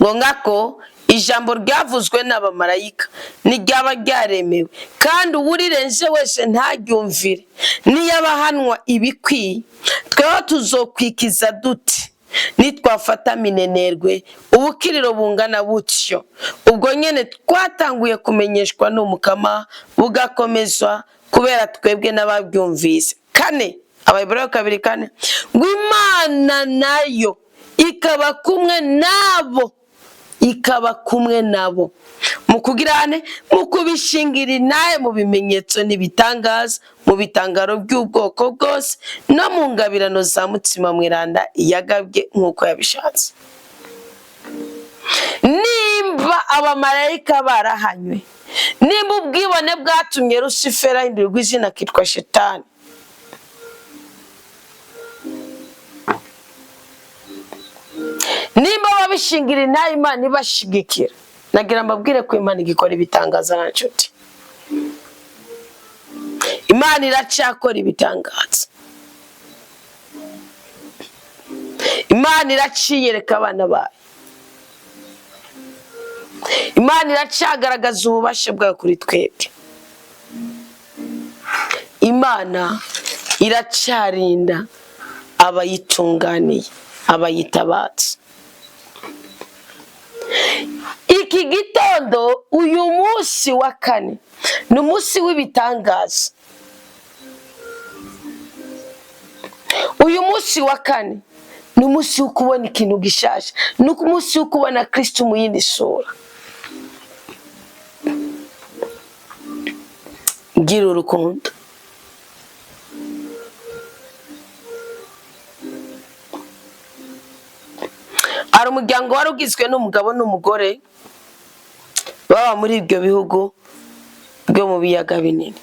Ngo ngako ijambo ryavuzwe n'abamarayika n'iryaba ryaremewe, kandi uwurirenze wese ntaryumvire. Niyabahanwa ibikwiye, tweho tuzokwikiza duti nitwafata minenerwe ubukiriro bungana butyo. Ubwo nyene twatanguye kumenyeshwa n'umukama, bugakomezwa kubera twebwe n'ababyumvise. 4 Abaheburayo 2:4 ngo Imana nayo ikaba kumwe nabo, ikaba kumwe nabo. Mu mu kugirane mu kubishingira inaye mu bimenyetso n'ibitangaza mu bitangaro by'ubwoko bwose no mu ngabirano za Mutima Mweranda yagabye nk'uko yabishatse. Nimba abamarayika barahanywe, nimba ubwibone bwatumye Lusifera ahindurirwa izina akitwa Shetani, nimba babishingira inaye Imana ibashigikira, nagira mbabwire ko Imana igikora ibitangaza na nshuti. Imana iracyakora ibitangaza. Imana iraciyereka abana bayo. Imana iracyagaragaza ububasha bwayo kuri twebwe. Imana iracyarinda abayitunganiye, abayitabatse. Iki gitondo, uyu munsi wa kane ni umunsi w'ibitangaza. Uyu munsi wa kane ni umunsi wo kubona ikintu gishasha, ni umunsi wo kubona Kristo mu yindi sura. Gira urukundo. Hari umuryango wari ugizwe n'umugabo n'umugore baba muri ibyo bihugu byo mu biyaga binini.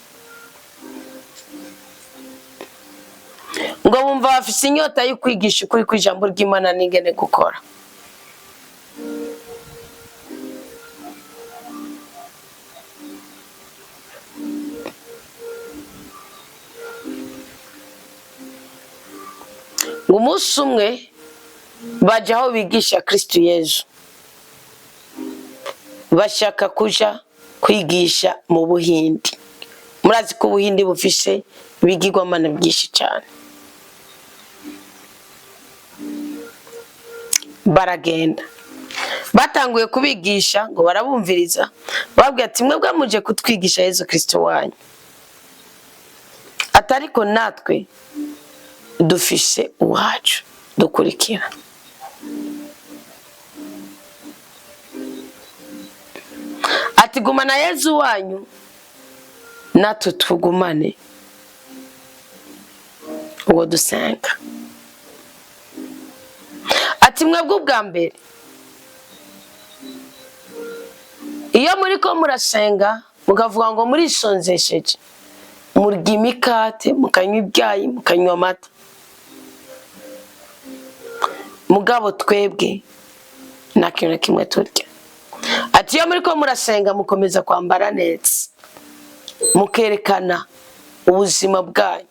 Ngo bumva bafise inyota yo kwigisha ukuri kw'ijambo ry'Imana n'ingene gukora. Umunsi umwe baje aho bigisha Kristo Yesu, bashaka kuja kwigisha mu Buhindi. Murazi ko Ubuhindi bufise ibigirwamana byinshi cyane. Baragenda, batanguye kubigisha ngo barabumviriza, babwiye ati mwebwe muje kutwigisha Yesu Kristo wanyu, atariko natwe dufise uwacu dukurikira. Ati gumana Yesu wanyu natwe tugumane uwo dusenga. Ati mwebwe ubwa mbere iyo muri ko murasenga mukavuga ngo murisonzesheje, murya imikate, mukanywa ibyayi, mukanywa amata, mugabo twebwe nta kintu na kimwe turya. Ati iyo muri ko murasenga mukomeza kwambara neza, mukerekana ubuzima bwanyu.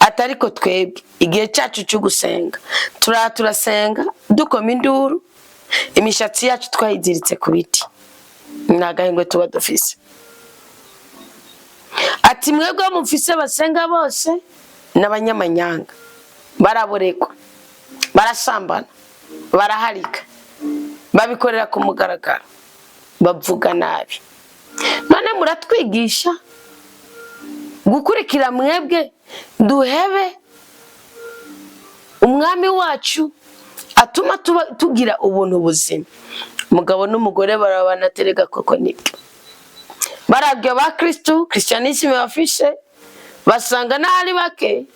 Ati ariko twebwe igihe cyacu cyo gusenga turasenga dukoma induru, imishatsi yacu twayiziritse ku biti, nta gahengwe tuba dufise. Ati mwebwe mufise basenga bose n'abanyamanyanga, baraborekwa, barasambana, baraharika, babikorera ku mugaragaro, bavuga nabi. None muratwigisha gukurikira mwebwe duhebe umwami wacu atuma tugira ubuntu buzima. Umugabo n'umugore barabana terega koko nibyo. Barabyo ba Kristo, Christianisme bafishe, basanga n'ari bake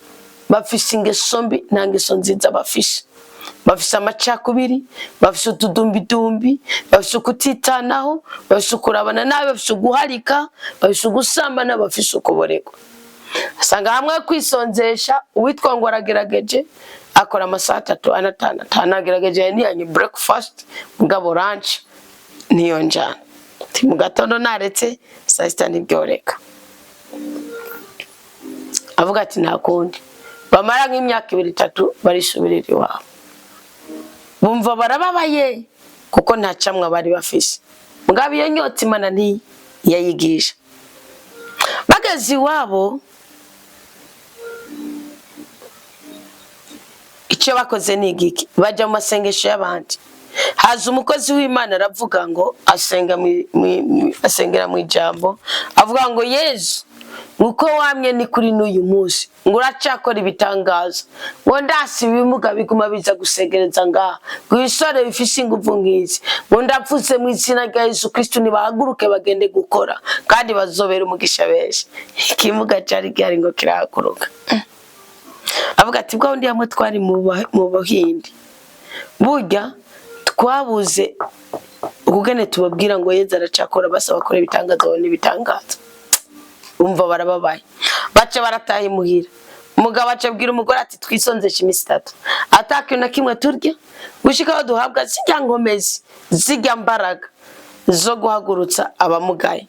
bafise ingeso mbi nta ngeso nziza bafishe. Bafise amacakubiri, bafise utudumbidumbi, bafise kutitanaho, bafise kurabana nabi, bafise guharika, bafise gusambana, bafise kuboregwa. Asanga hamwe kwisonzesha, uwitwa ngo aragerageje akora amasaha 3 4 5, agerageje niyanye breakfast, mugabo lunch niyo njana. Mu gatondo naretse saa sita nibyoreka. Avuga ati nakundi. Bamara nk'imyaka 2 3 barisubirira iwabo. Bumva barababaye kuko nta camwa bari bafise. Mugabo iyo nyota Imana nti yayigisha. Bageze iwabo, icyo bakoze ni igiki, bajya mu masengesho y'abandi. Haza umukozi w'Imana aravuga ngo asengera mu ijambo, avuga ngo Yesu nuko wamye ni kuri n'uyu munsi ngo uracakora ibitangaza ngo ndasi ibimuga biguma biza gusegereza ngaha ngo ibisore bifise inguvu nk'izi ngo ndapfutse mu izina rya Yesu Kristo nibahaguruke bagende gukora kandi bazobera umugisha benshi. Ikimuga cari gihari ngo kirahaguruka avuga ati bwa undi hamwe twari mu Buhindi burya twabuze ukugene tubabwira ngo Yezu aracakora basaba kora ibitangaza n'ibitangaza. Umva barababaye baca barataye muhira umugabo acabwira umugore ati twisonzesha iminsi 3 atakintu na kimwe turya gushikaho duhabwa zijya ngomezi zijya mbaraga zo guhagurutsa abamugaye.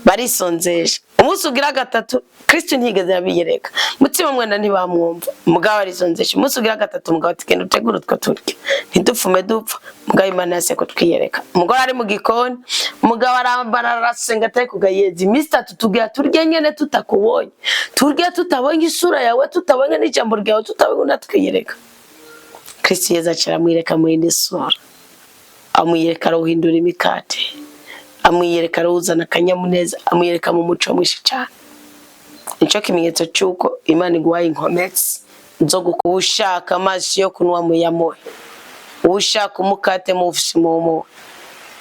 Barisonzesha umunsi ugira 3 Kristo ntigeze yabiyereka mutima mwenda ntibamwumva umugabo arisonzesha umunsi ugira 3 umugabo ati genda utegura utwo turya ntidupfume dupfa umugabo Imana yase ko twiyereka. Umugore ari mu gikoni umugabo arasenga atari kugayeza iminsi 3 tugira turya nyene tutakubonye turya tutabonye isura yawe tutabonye n'ijambo ryawe tutabonye natwiyereka. Kristo yeza aramwireka mu yindi sura amwiyereka aruhindura imikate amwiyereka aruzana akanyamuneza amwiyereka mu muco mwishi cyane. Nico kimenyetso cyuko Imana iguhaye inkomezi zo gukushaka amazi yo kunwa mu yamohe ushaka umukate mu ufisi mu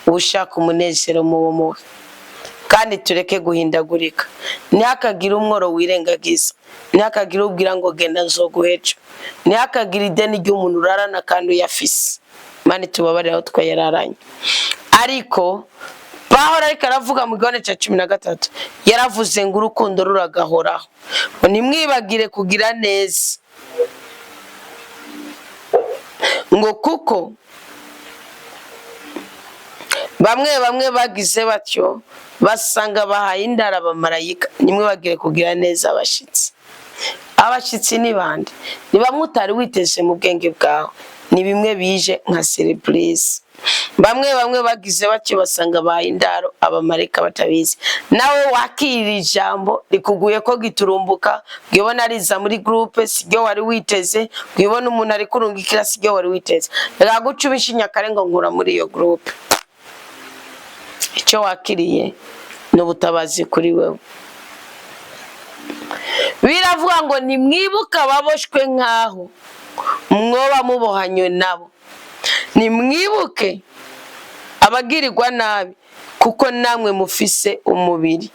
ushaka umunezero mu kandi tureke guhindagurika ntihakagira umworo wirengagiza ntihakagira ubwira ngo genda nzoguhejo ntihakagira ideni ry'umuntu urarana kandi uyafise. Imana tubabarira aho twayararanye ariko Pawulo ariko aravuga mu gihone cya 13 yaravuze ngo urukundo ruragahoraho ntimwibagire kugira neza ngo kuko bamwe bagize batyo basanga bahaye indara abamarayika. Ntimwibagire kugira neza abashitsi ni bande ni bamwe utari witeze mu bwenge bwawe ni bimwe bije nka surprise. Bamwe bagize batyo basanga bahaye indaro abamarayika batabizi nawe wakira ijambo rikuguye ko giturumbuka gwibona ariza muri groupe sibyo wari witeze gwibona umuntu ari kurungikira sibyo wari witeze ragucubisha inyakare ngo nkura muri iyo groupe. Icyo wakiriye n'ubutabazi kuri wewe. Biravuga ngo nimwibuka baboshwe nkaho mwoba mubohanywe nabo nimwibuke abagirirwa nabi kuko namwe mufise umubiri.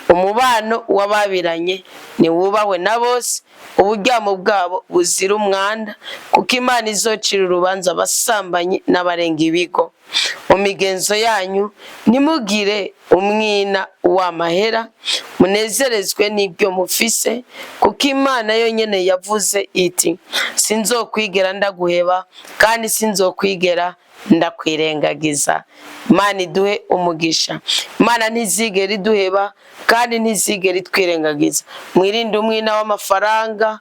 Umubano wababiranye ni wubahwe na bose uburyamo bwabo buzira umwanda kuko Imana izocira urubanza abasambanyi n'abarenga ibigo. Mu migenzo yanyu nimugire umwina w'amahera munezerezwe n'ibyo mufise kuko Imana yonyene yavuze iti sinzokwigera ndaguheba kandi sinzokwigera ndakwirengagiza. Imana iduhe umugisha. Imana ntizigera iduheba kandi ntizigera itwirengagiza. Mwirinde umwina w'amafaranga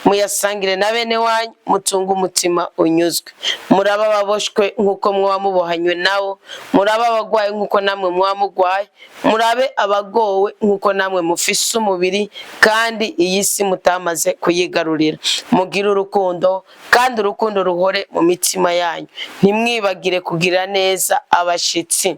muyasangire na bene wanyu mutunga umutima unyuzwe. Muraba baboshwe nkuko mwa mubohanywe nawo muraba abagwaye nkuko namwe mwa mugwaye murabe abagowe nkuko namwe mufise umubiri kandi iyi si mutamaze kuyigarurira. Mugira urukundo kandi urukundo ruhore mu mitima yanyu. Ntimwibagire kugira neza abashitsi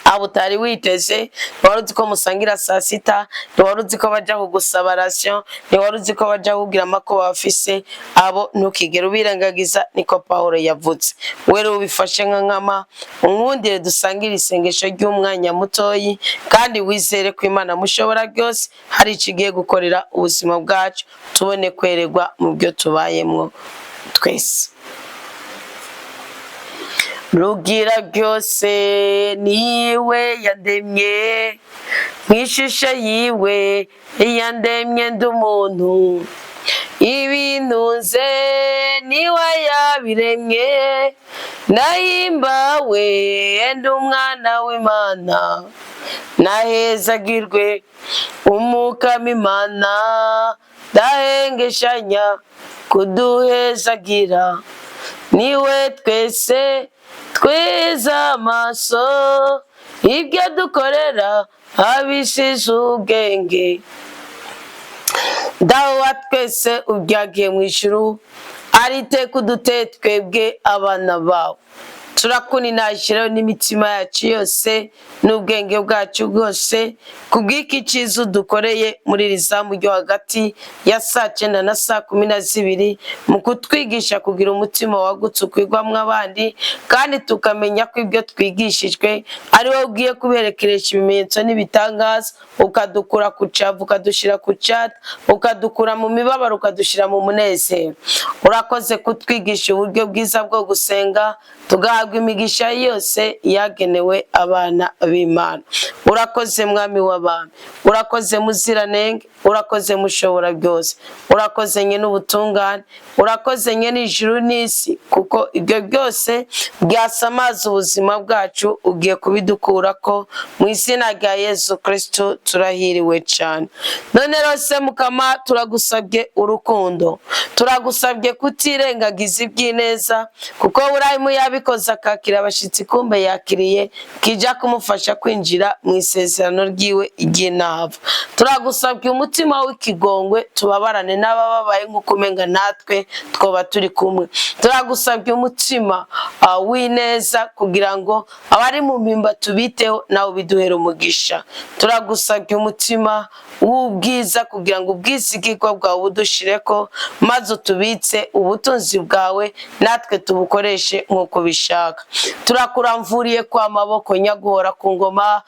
abo utari witeze. Ntiwaruzi ko musangira saa sita ntiwaruzi ko baja kugusaba ration ntiwaruzi ko baja kugira amakuba bafise abo ntukigere ubirengagiza niko Pawulo yavuze. Were ubifashe nkama umwundire dusangira isengesho ry'umwanya mutoyi kandi wizere ko Imana mushobora byose hari ikigiye gukorera ubuzima bwacu tubone kweregwa mu byo tubayemwo twese. Rugira byose niwe yandemye mwishusho yiwe yandemye ndumuntu ibintuze niwe yabiremye nahimbawe ndi umwana w'Imana nahezagirwe umukama Imana dahengeshanya kuduhezagira niwe twese tweza amaso ibyo dukorera abisize ubwenge. Dawa twese ubyagiye mu ijuru ariteka udute twebwe abana bawe turakuninashiraho n'imitima yacu yose n'ubwenge bwacu bwose kubw'iki cyiza dukoreye muri iri zamu ryo hagati ya saa 9 na saa 12 mu kutwigisha kugira umutima wagutse ukwigwamwo abandi, kandi tukamenya ko ibyo twigishijwe ari wowe ugiye kuberekeresha ibimenyetso n'ibitangaza, ukadukura ku cavu ukadushira ku cata, ukadukura mu mibabaro ukadushira mu munezero. Urakoze kutwigisha uburyo bwiza bwo gusenga tugahabwa imigisha yose yagenewe abana b'Imana. Urakoze mwami w'abami, urakoze muziranenge, urakoze mushobora byose, urakoze nye n'ubutungane, urakoze nye n'ijuru n'isi, kuko ibyo byose byasamaza ubuzima bwacu ugiye kubidukurako mu izina rya Yesu Kristo turahiriwe cyane. None rose Mukama turagusabye urukundo, turagusabye kutirengagiza iby'ineza, kuko Burayimu yabikoze akakira abashitsi kumbe yakiriye kija kumufasha kwinjira mu isezerano ryiwe iry'inava. Turagusabye umutima w'ikigongwe tubabarane n'abababaye nk'uko umenga natwe twoba turi kumwe. Turagusabye umutima w'ineza kugira ngo abari mu mpimba tubiteho nawe biduhera umugisha. Turagusabye umutima w'ubwiza kugira ngo ubwizigirwa bwawe budushireko, maze utubitse ubutunzi bwawe natwe tubukoreshe nk'uko bishaka. Turakuramvuriye kwa maboko nyaguhora ku ngoma,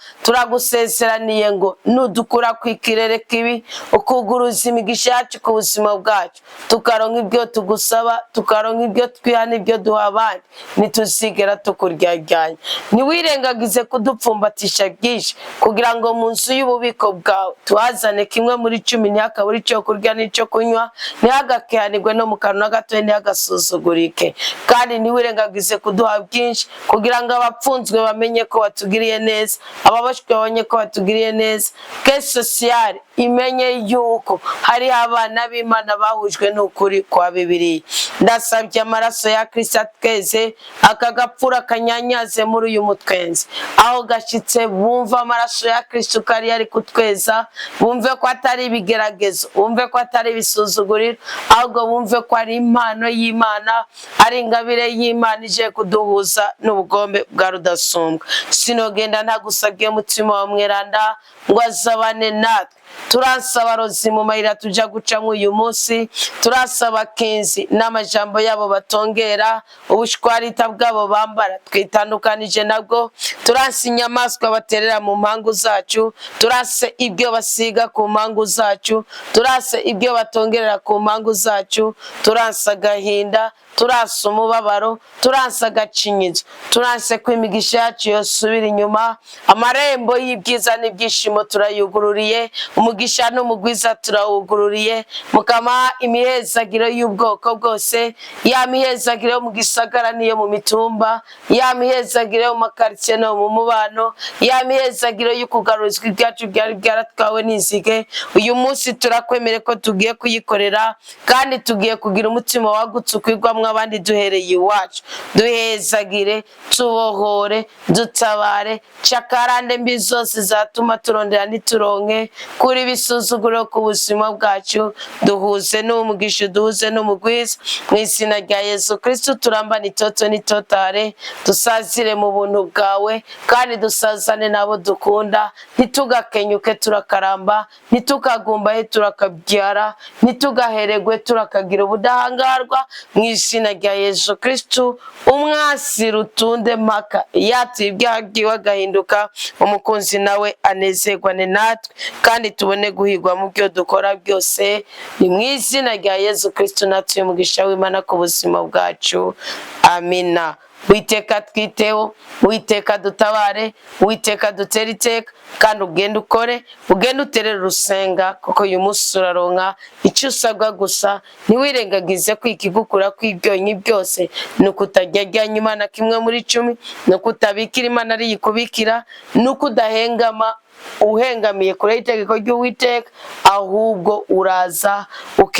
turagusezeraniye ngo nudukura kw'ikirere kibi ukuguruza imigisha yacu ku buzima bwacu, tukaronka ibyo tugusaba, tukaronka ibyo twiha n'ibyo duha abandi, ntituzigera tukuryaryanya. Ntiwirengagize kudupfumbatisha byinshi kugira ngo mu nzu y'ububiko bwawe tuhazane kimwe muri 10 ntihakabure icyo kurya n'icyo kunywa, ntihagakehanirwe no mu kanwa gatoya ntihagasuzugurike. Kandi ntiwirengagize kuduha byinshi kugira ngo abapfunzwe bamenye ko watugiriye neza, ababoshwe babonye ko watugiriye neza, ke sociale imenye yuko hari abana b'Imana bahujwe n'ukuri kwa Bibiliya. Ndasabye amaraso ya Kristo atweze akagapfura kanyanyaze muri uyu mutwenzi, aho gashitse bumva amaraso ya Kristo kari yari kutweza, bumve ko atari ibigeragezo, bumve ko atari ibisuzuguriro, ahubwo bumve ko ari impano y'Imana, ari ingabire y'Imana ije kuduhuza n'ubugombe bwa rudasumbwa. Sinogenda ntagusabye umutima wa mweranda ngo azabane natwe. Turasaba rozi mu mayira tuja gucamwe uyu munsi, turasaba kenzi n'amajambo yabo batongera, ubushwarita bwabo bambara twitandukanije nabwo, turase inyamaswa baterera mu mpangu zacu, turase ibyo basiga ku mpangu zacu, turase ibyo batongerera ku mpangu zacu, turase agahinda, turase umubabaro, turase agacinyizo, turase ko imigisha yacu yosubira inyuma. Amarembo y'ibyiza n'ibyishimo turayugururiye, umugisha n'umugwiza turawugururiye. Mukama, imihezagiro y'ubwoko bwose, ya mihezagiro yo mu gisagara niyo mu mitumba, ya mihezagiro yo mu makaritsiye no mu mubano, ya mihezagiro y'ukugaruzwa ibyacu byari byaratwawe n'inzige, uyu munsi turakwemere ko tugiye kuyikorera, kandi tugiye kugira umutima wagutse ukwigwamwo abandi duhereye iwacu. Duhezagire, tubohore, dutabare, cakarande mbi zose zatuma turondera ntituronke, kuri bisuzuguro ku buzima bwacu, duhuze n'umugisha, duhuze n'umugwiza, mu izina rya Yesu Kristo turambana itoto n'itotare, dusazire mu buntu bwawe, kandi dusazane nabo dukunda, ntitugakenyuke turakaramba, ntitukagumbahe turakabyara, ntitugaheregwe turakagira ubudahangarwa, mu izina rya Yesu Kristo. Umwasi rutunde maka yatuye ibyaha byiwe agahinduka umukunzi, nawe anezerwane natwe, kandi tubone guhigwa mu byo dukora byose, ni mu izina rya Yesu Kristo natuye umugisha w'Imana ku buzima bwacu. Amina. Witeka twiteho, Witeka dutabare, Witeka dutere iteka, kandi ugende ukore, ugende uterere urusenga, kuko uyu munsi uraronka icyo usabwa gusa. Ntiwirengagize ko ikigukura kw'ibyonyi byose ni ukutajyajyanya Imana kimwe muri 10, ni ukutabikira Imana ari yikubikira, ni ukudahengama uhengamiye kure y'itegeko ry'Uwiteka, ahubwo uraza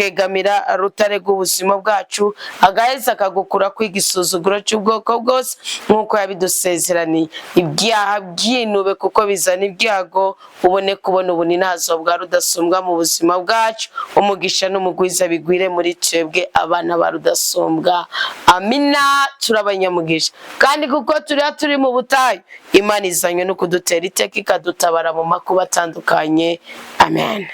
tukegamira rutare rw'ubuzima bwacu, agaheza akagukura kwigisuzuguro cy'ubwoko bwose nk'uko yabidusezeraniye. Ibyaha byinube kuko bizana ibyago, ubone kubona ubuninazo bwa rudasumbwa mu buzima bwacu. Umugisha n'umugwiza bigwire muri twebwe abana ba rudasumbwa. Amina. Turabanyamugisha kandi kuko turi mu butayu, Imana izanywe no kudutera iteka ikadutabara mu makuba atandukanye. Amen.